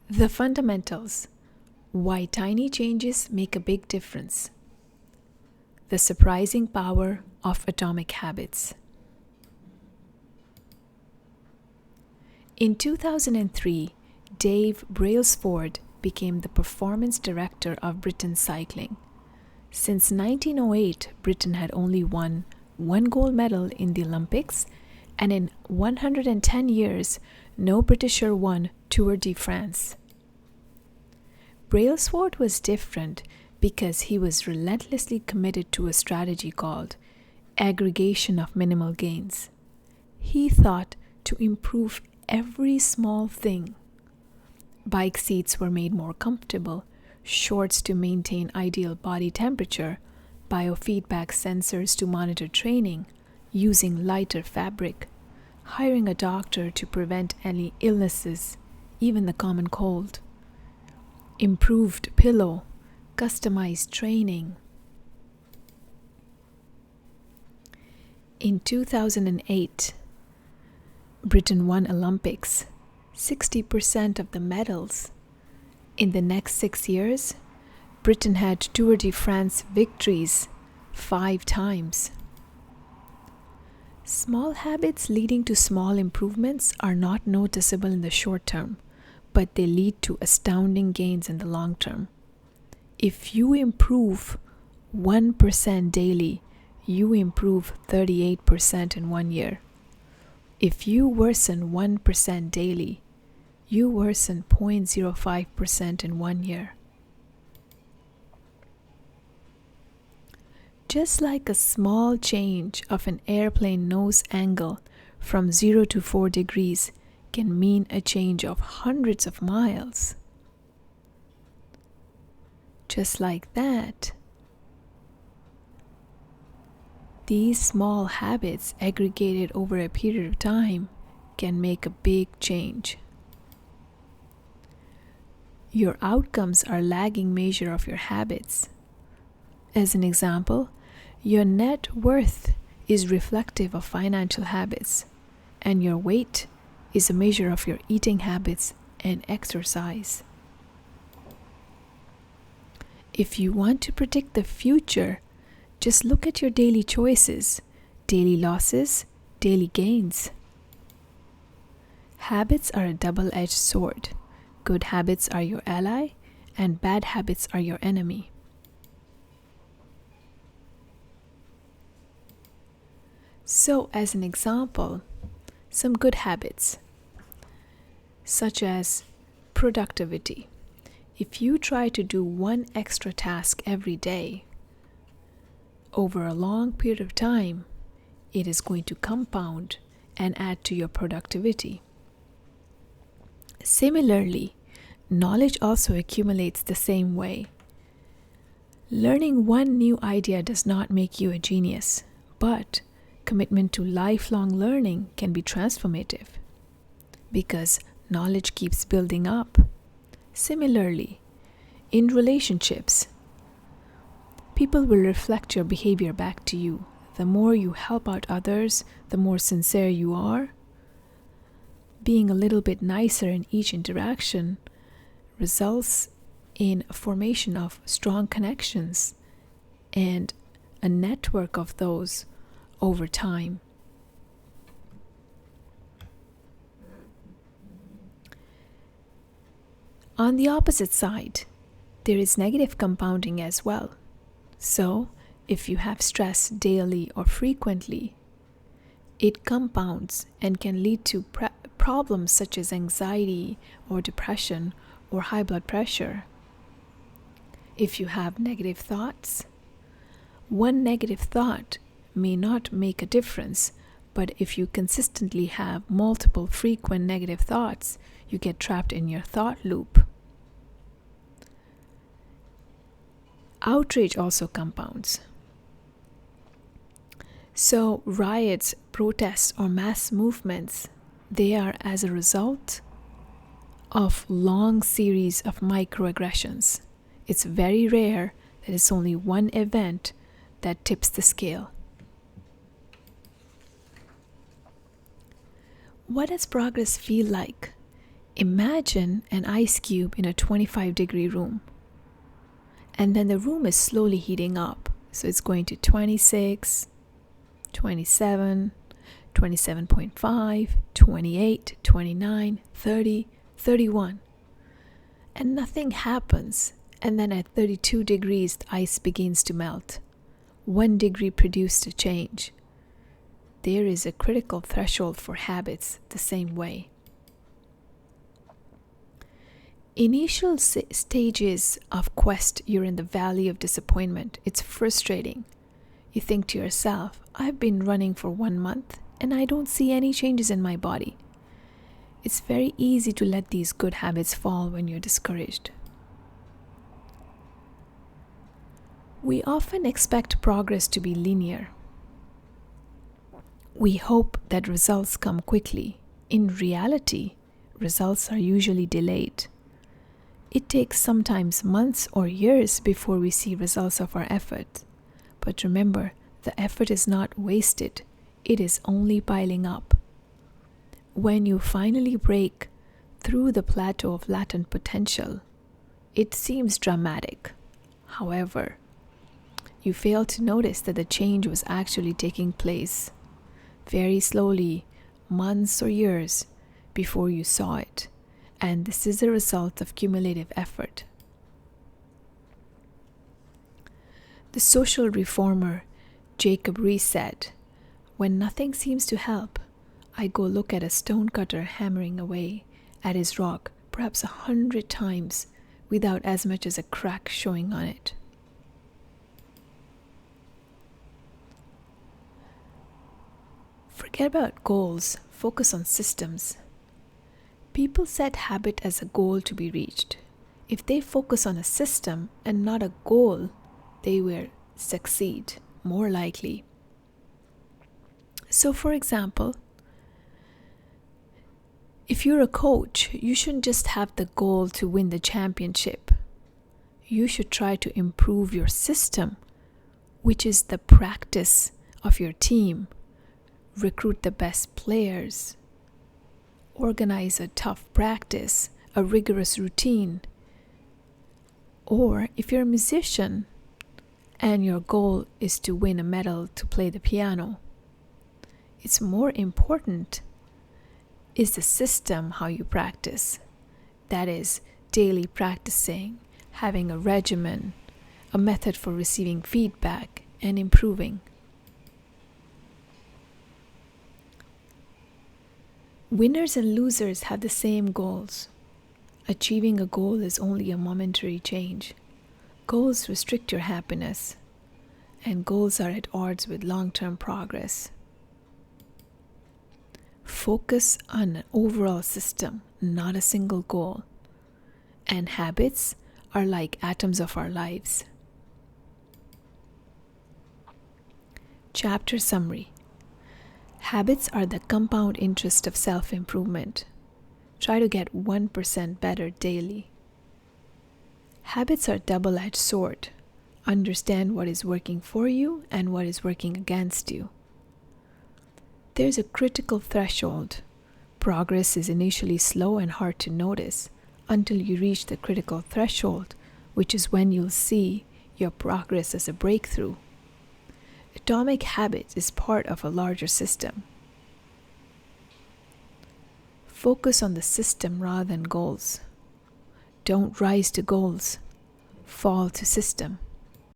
The fundamentals. Why tiny changes make a big difference. The surprising power of atomic habits. In 2003, Dave Brailsford became the performance director of Britain's cycling. Since 1908, Britain had only won one gold medal in the Olympics, and in 110 years, no Britisher won Tour de France. Brailsford was different because he was relentlessly committed to a strategy called aggregation of minimal gains. He thought to improve every small thing. Bike seats were made more comfortable, shorts to maintain ideal body temperature, biofeedback sensors to monitor training, using lighter fabric, hiring a doctor to prevent any illnesses, even the common cold, improved pillow, customized training. In 2008, Britain won Olympics, 60% of the medals. In the next 6 years, Britain had Tour de France victories 5 times. Small habits leading to small improvements are not noticeable in the short term, but they lead to astounding gains in the long term. If you improve 1% daily, you improve 38% in 1 year. If you worsen 1% daily, you worsen 0.05% in 1 year. Just like a small change of an airplane nose angle from 0 to 4 degrees can mean a change of hundreds of miles. Just like that, these small habits aggregated over a period of time can make a big change. Your outcomes are a lagging measure of your habits. As an example, your net worth is reflective of financial habits, and your weight is a measure of your eating habits and exercise. If you want to predict the future, just look at your daily choices, daily losses, daily gains. Habits are a double-edged sword. Good habits are your ally, and bad habits are your enemy. So, as an example, some good habits, such as productivity. If you try to do one extra task every day, over a long period of time, it is going to compound and add to your productivity. Similarly, knowledge also accumulates the same way. Learning one new idea does not make you a genius, but commitment to lifelong learning can be transformative because knowledge keeps building up. Similarly, in relationships, people will reflect your behavior back to you. The more you help out others, the more sincere you are. Being a little bit nicer in each interaction results in a formation of strong connections and a network of those over time. On the opposite side, there is negative compounding as well. So, if you have stress daily or frequently, it compounds and can lead to problems such as anxiety or depression or high blood pressure. If you have negative thoughts, one negative thought may not make a difference, but if you consistently have multiple frequent negative thoughts, you get trapped in your thought loop. Outrage also compounds. So riots, protests, or mass movements, they are as a result of long series of microaggressions. It's very rare that it's only one event that tips the scale. What does progress feel like? Imagine an ice cube in a 25-degree room. And then the room is slowly heating up. So it's going to 26, 27, 27.5, 28, 29, 30, 31. And nothing happens. And then at 32 degrees, the ice begins to melt. 1 degree produced a change. There is a critical threshold for habits the same way. Initial stages of quest, you're in the valley of disappointment. It's frustrating. You think to yourself, I've been running for 1 month and I don't see any changes in my body. It's very easy to let these good habits fall when you're discouraged. We often expect progress to be linear. We hope that results come quickly. In reality, results are usually delayed. It takes sometimes months or years before we see results of our effort. But remember, the effort is not wasted. It is only piling up. When you finally break through the plateau of latent potential, it seems dramatic. However, you fail to notice that the change was actually taking place very slowly, months or years before you saw it. And this is a result of cumulative effort. The social reformer Jacob Riis said, "When nothing seems to help, I go look at a stonecutter hammering away at his rock perhaps 100 times without as much as a crack showing on it." Forget about goals, focus on systems. People set habit as a goal to be reached. If they focus on a system and not a goal, they will succeed more likely. So for example, if you're a coach, you shouldn't just have the goal to win the championship. You should try to improve your system, which is the practice of your team. Recruit the best players. Organize a tough practice, a rigorous routine. Or if you're a musician and your goal is to win a medal to play the piano, it's more important is the system how you practice. That is, daily practicing, having a regimen, a method for receiving feedback and improving. Winners and losers have the same goals. Achieving a goal is only a momentary change. Goals restrict your happiness, and goals are at odds with long-term progress. Focus on an overall system, not a single goal. And habits are like atoms of our lives. Chapter summary. Habits are the compound interest of self-improvement. Try to get 1% better daily. Habits are a double-edged sword. Understand what is working for you and what is working against you. There's a critical threshold. Progress is initially slow and hard to notice until you reach the critical threshold, which is when you'll see your progress as a breakthrough. Atomic habits is part of a larger system. Focus on the system rather than goals. Don't rise to goals. Fall to system.